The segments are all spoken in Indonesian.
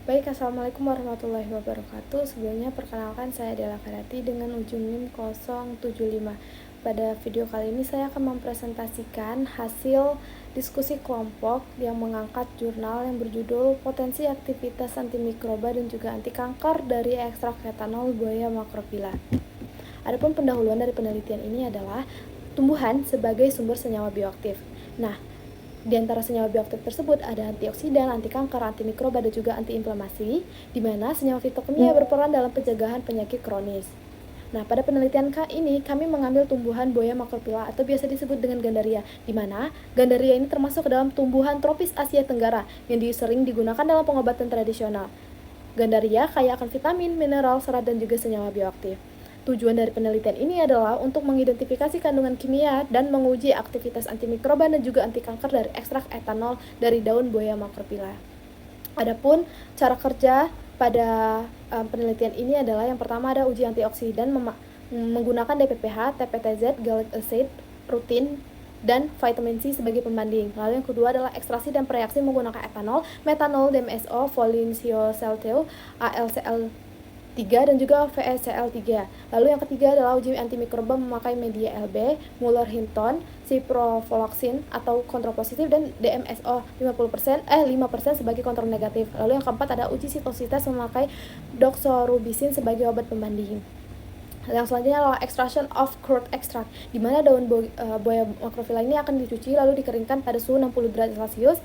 Baik, Assalamualaikum warahmatullahi wabarakatuh. Sebelumnya perkenalkan, saya Dela Karati dengan ujung NIM 075. Pada video kali ini saya akan mempresentasikan hasil diskusi kelompok yang mengangkat jurnal yang berjudul Potensi Aktivitas Antimikroba dan juga Anti Kanker dari Ekstrak Etanol Buaya Macrophylla. Adapun pendahuluan dari penelitian ini adalah tumbuhan sebagai sumber senyawa bioaktif. Nah, di antara senyawa bioaktif tersebut ada antioksidan, anti kanker, antimikroba, dan juga antiinflamasi, di mana senyawa fitokimia berperan dalam pencegahan penyakit kronis. Nah, pada penelitian ini kami mengambil tumbuhan Buaya Macrophylla atau biasa disebut dengan Gandaria, di mana Gandaria ini termasuk ke dalam tumbuhan tropis Asia Tenggara yang sering digunakan dalam pengobatan tradisional. Gandaria kaya akan vitamin, mineral, serat, dan juga senyawa bioaktif. Tujuan dari penelitian ini adalah untuk mengidentifikasi kandungan kimia dan menguji aktivitas antimikroba dan juga anti kanker dari ekstrak etanol dari daun Buaya Macrophylla. Adapun cara kerja pada penelitian ini adalah yang pertama ada uji antioksidan menggunakan DPPH, TPTZ, gallic acid, rutin, dan vitamin C sebagai pembanding. Lalu yang kedua adalah ekstraksi dan prereaksi menggunakan etanol, metanol, DMSO, folinsioselteu, ALCL 3 dan juga VECL3. Lalu yang ketiga adalah uji antimikroba memakai media LB, Muller-Hinton, ciprofloxacin atau kontrol positif, dan DMSO 5% sebagai kontrol negatif. Lalu yang keempat ada uji sitositas memakai doxorubicin sebagai obat pembanding. Yang selanjutnya adalah extraction of crude extract, di mana daun Buaya Macrophylla ini akan dicuci lalu dikeringkan pada suhu 60 derajat Celcius.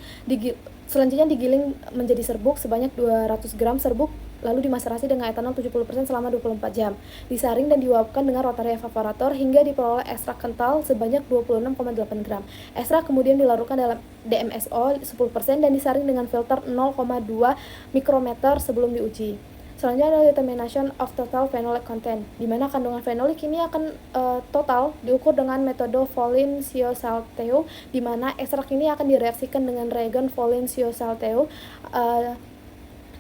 Selanjutnya digiling menjadi serbuk sebanyak 200 gram serbuk, lalu dimaserasi dengan etanol 70% selama 24 jam. Disaring dan diuapkan dengan rotary evaporator hingga diperoleh ekstrak kental sebanyak 26,8 gram. Ekstrak kemudian dilarutkan dalam DMSO 10% dan disaring dengan filter 0,2 mikrometer sebelum diuji. Selanjutnya adalah determination of total phenolic content, di mana kandungan fenolik ini akan total diukur dengan metode folinsioselteu, di mana ekstrak ini akan direaksikan dengan reagen folinsioselteu,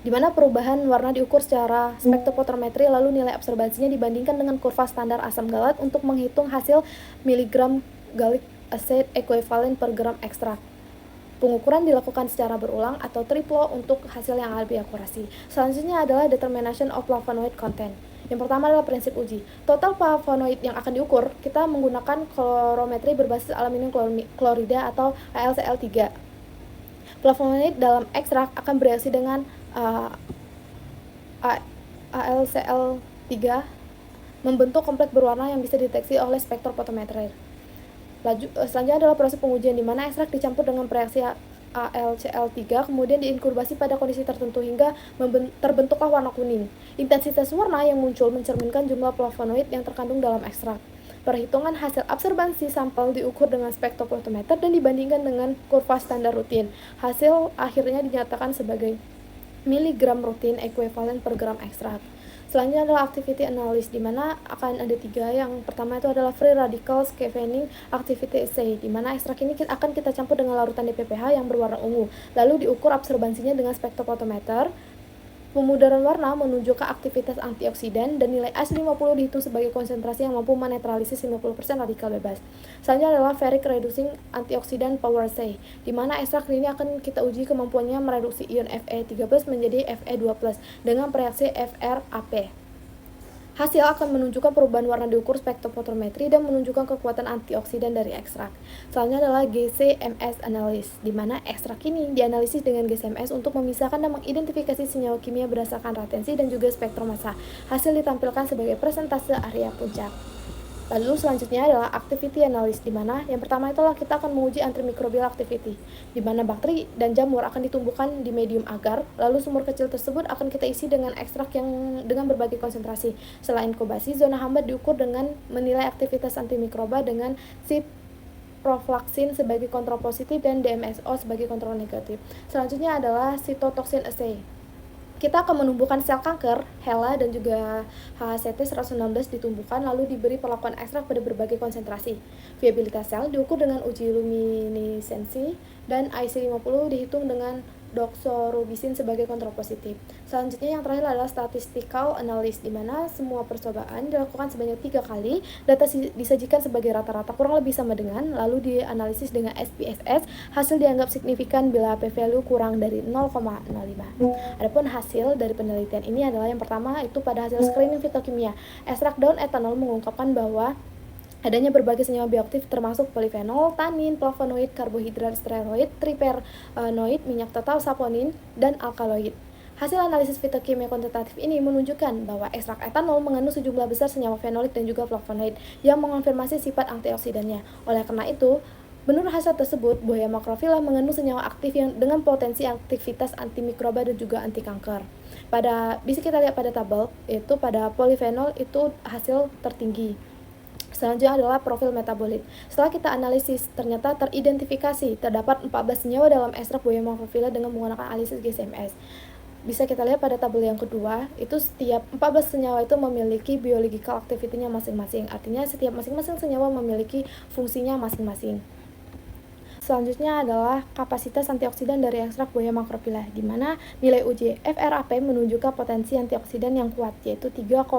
di mana perubahan warna diukur secara spektrofotometri, lalu nilai absorbansinya dibandingkan dengan kurva standar asam galat untuk menghitung hasil miligram gallic acid equivalent per gram ekstrak. Pengukuran dilakukan secara berulang atau triplo untuk hasil yang lebih akurasi. Selanjutnya adalah determination of flavonoid content. Yang pertama adalah prinsip uji. Total flavonoid yang akan diukur, kita menggunakan kolorometri berbasis aluminium klorida atau AlCl3. Flavonoid dalam ekstrak akan bereaksi dengan AlCl3 membentuk kompleks berwarna yang bisa dideteksi oleh spektrofotometri. Selanjutnya adalah proses pengujian, di mana ekstrak dicampur dengan reaksi AlCl3 kemudian diinkubasi pada kondisi tertentu hingga terbentuklah warna kuning. Intensitas warna yang muncul mencerminkan jumlah flavonoid yang terkandung dalam ekstrak. Perhitungan hasil absorbansi sampel diukur dengan spektrofotometer dan dibandingkan dengan kurva standar rutin. Hasil akhirnya dinyatakan sebagai miligram rutin ekuivalen per gram ekstrak. Selanjutnya adalah activity analysis, di mana akan ada 3. Yang pertama itu adalah free radical scavenging activity assay, di mana ekstrak ini akan kita campur dengan larutan DPPH yang berwarna ungu, lalu diukur absorbansinya dengan spektrofotometer. Pemudaran warna menunjukkan aktivitas antioksidan dan nilai AS50 dihitung sebagai konsentrasi yang mampu menetralisis 50% radikal bebas. Selanjutnya adalah ferric reducing antioksidan power assay, di mana ekstrak ini akan kita uji kemampuannya mereduksi ion Fe3+ menjadi Fe2+ dengan reaksi FrAp. Hasil akan menunjukkan perubahan warna diukur spektrofotometri dan menunjukkan kekuatan antioksidan dari ekstrak. Selanjutnya adalah GCMS analysis, di mana ekstrak ini dianalisis dengan GCMS untuk memisahkan dan mengidentifikasi senyawa kimia berdasarkan retensi dan juga spektrum massa. Hasil ditampilkan sebagai persentase area puncak. Lalu selanjutnya adalah activity analysis, di mana yang pertama itulah kita akan menguji antimicrobial activity, di mana bakteri dan jamur akan ditumbuhkan di medium agar, lalu sumur kecil tersebut akan kita isi dengan ekstrak yang dengan berbagai konsentrasi. Selain inkubasi, zona hambat diukur dengan menilai aktivitas antimikroba dengan ciprofloxacin sebagai kontrol positif dan DMSO sebagai kontrol negatif. Selanjutnya adalah cytotoxin assay. Kita akan menumbuhkan sel kanker, HeLa dan juga HCT116 ditumbuhkan lalu diberi perlakuan ekstrak pada berbagai konsentrasi. Viabilitas sel diukur dengan uji luminesensi dan IC50 dihitung dengan doxorubicin sebagai kontrol positif. Selanjutnya yang terakhir adalah statistical analysis, di mana semua percobaan dilakukan sebanyak 3 kali, data disajikan sebagai rata-rata kurang lebih sama dengan, lalu dianalisis dengan SPSS, hasil dianggap signifikan bila p-value kurang dari 0,05. Adapun hasil dari penelitian ini adalah yang pertama itu pada hasil screening fitokimia. Ekstrak daun etanol mengungkapkan bahwa adanya berbagai senyawa bioaktif termasuk polifenol, tanin, flavonoid, karbohidrat, steroid, tripenoid, minyak total, saponin, dan alkaloid. Hasil analisis fitokimia kuantitatif ini menunjukkan bahwa ekstrak etanol mengandung sejumlah besar senyawa fenolik dan juga flavonoid yang mengonfirmasi sifat antioksidannya. Oleh karena itu, menurut hasil tersebut, buaya macrophylla mengandung senyawa aktif yang dengan potensi aktivitas antimikroba dan juga anti kanker. Bisa kita lihat pada tabel, itu pada polifenol itu hasil tertinggi. Selanjutnya adalah profil metabolit. Setelah kita analisis, ternyata teridentifikasi terdapat 14 senyawa dalam ekstrak buaya macrophylla dengan menggunakan analisis GCMS. Bisa kita lihat pada tabel yang kedua, itu setiap 14 senyawa itu memiliki biological activity-nya masing-masing. Artinya setiap masing-masing senyawa memiliki fungsinya masing-masing. Selanjutnya adalah kapasitas antioksidan dari ekstrak buaya macrophylla, di mana nilai uji FRAP menunjukkan potensi antioksidan yang kuat, yaitu 3,01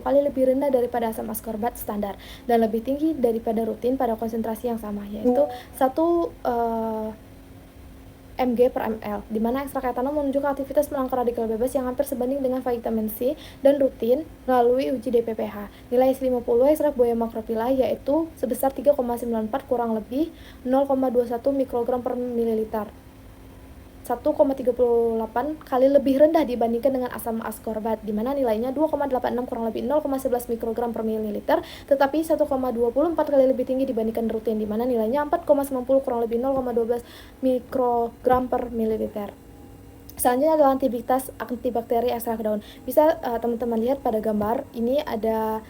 kali lebih rendah daripada asam ascorbat standar dan lebih tinggi daripada rutin pada konsentrasi yang sama, yaitu 1 mg per ml, di mana ekstrak etanol menunjukkan aktivitas penangkal radikal bebas yang hampir sebanding dengan vitamin C dan rutin melalui uji DPPH. Nilai S50 ekstrak buaya macrophylla yaitu sebesar 3,94 kurang lebih 0,21 mikrogram per mililiter. 1,38 kali lebih rendah dibandingkan dengan asam ascorbat, di mana nilainya 2,86 kurang lebih 0,11 mikrogram per mililiter, tetapi 1,24 kali lebih tinggi dibandingkan rutin, di mana nilainya 4,90 kurang lebih 0,12 mikrogram per mililiter. Selanjutnya adalah antibakteri ekstrak daun. Bisa teman-teman lihat pada gambar ini ada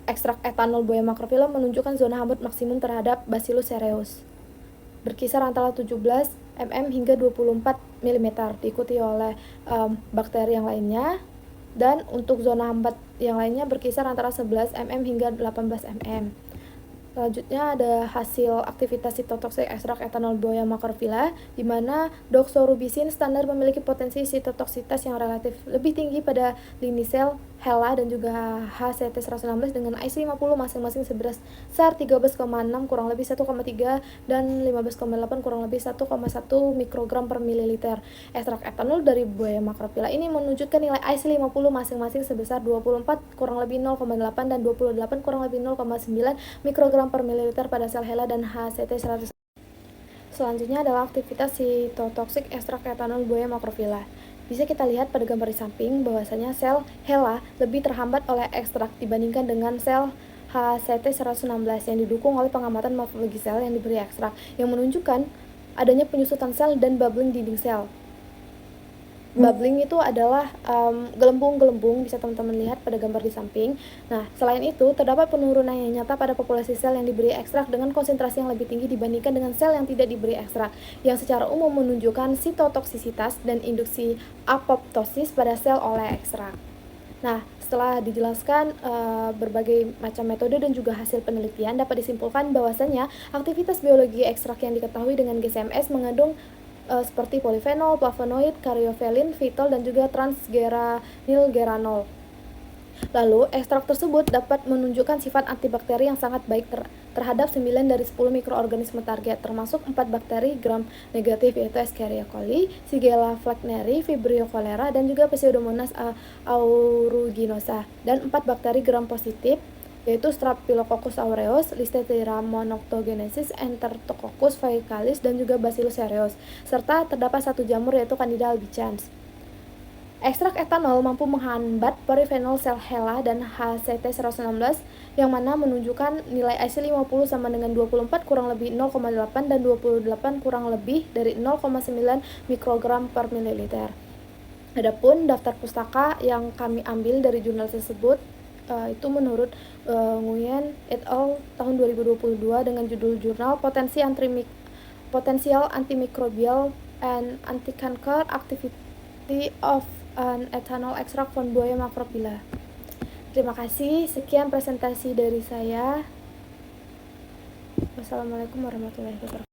ekstrak etanol buaya macrophylla menunjukkan zona hambat maksimum terhadap Bacillus cereus berkisar antara 17 mm hingga 24 mm, diikuti oleh bakteri yang lainnya, dan untuk zona hambat yang lainnya berkisar antara 11 mm hingga 18 mm. Selanjutnya ada hasil aktivitas sitotoksik ekstrak etanol buaya macrophylla, di mana doxorubicin standar memiliki potensi sitotoksitas yang relatif lebih tinggi pada lini sel, HeLa, dan juga HCT116 dengan IC50 masing-masing sebesar 13,6 kurang lebih 1,3 dan 15,8 kurang lebih 1,1 mikrogram per mililiter. Ekstrak etanol dari buaya macrophylla ini menunjukkan nilai IC50 masing-masing sebesar 24 kurang lebih 0,8 dan 28 kurang lebih 0,9 mikrogram per mililiter pada sel HeLa dan HCT100. Selanjutnya adalah aktivitas sitotoksik ekstrak etanol buaya macrophylla. Bisa kita lihat pada gambar di samping bahwasanya sel HeLa lebih terhambat oleh ekstrak dibandingkan dengan sel HCT116 yang didukung oleh pengamatan morfologi sel yang diberi ekstrak, yang menunjukkan adanya penyusutan sel dan bubbling dinding sel. Bubbling itu adalah gelembung-gelembung, bisa teman-teman lihat pada gambar di samping. Nah, selain itu, terdapat penurunan yang nyata pada populasi sel yang diberi ekstrak dengan konsentrasi yang lebih tinggi dibandingkan dengan sel yang tidak diberi ekstrak, yang secara umum menunjukkan sitotoksisitas dan induksi apoptosis pada sel oleh ekstrak. Nah, setelah dijelaskan berbagai macam metode dan juga hasil penelitian, dapat disimpulkan bahwasanya aktivitas biologi ekstrak yang diketahui dengan GCMS mengandung seperti polifenol, flavonoid, karyofelin, fitol, dan juga transgeranilgeranol. Lalu, ekstrak tersebut dapat menunjukkan sifat antibakteri yang sangat baik terhadap 9 dari 10 mikroorganisme target, termasuk 4 bakteri gram negatif, yaitu Escherichia coli, Shigella flexneri, Vibrio cholera, dan juga Pseudomonas aeruginosa, dan 4 bakteri gram positif, yaitu Staphylococcus aureus, Listeria monocytogenesis, Enterococcus faecalis, dan juga Bacillus cereus, serta terdapat 1 jamur yaitu Candida albicans. Ekstrak etanol mampu menghambat polifenol sel HeLa dan HCT116 yang mana menunjukkan nilai IC50 sama dengan 24 kurang lebih 0,8 dan 28 kurang lebih dari 0,9 mikrogram per mililiter. Adapun daftar pustaka yang kami ambil dari jurnal tersebut itu menurut Nguyen et al. Tahun 2022 dengan judul jurnal Potential Antimicrobial and Anti-Cancer Activity of an Ethanol Extract from Buaya macrophylla. Terima kasih, sekian presentasi dari saya. Wassalamualaikum warahmatullahi wabarakatuh.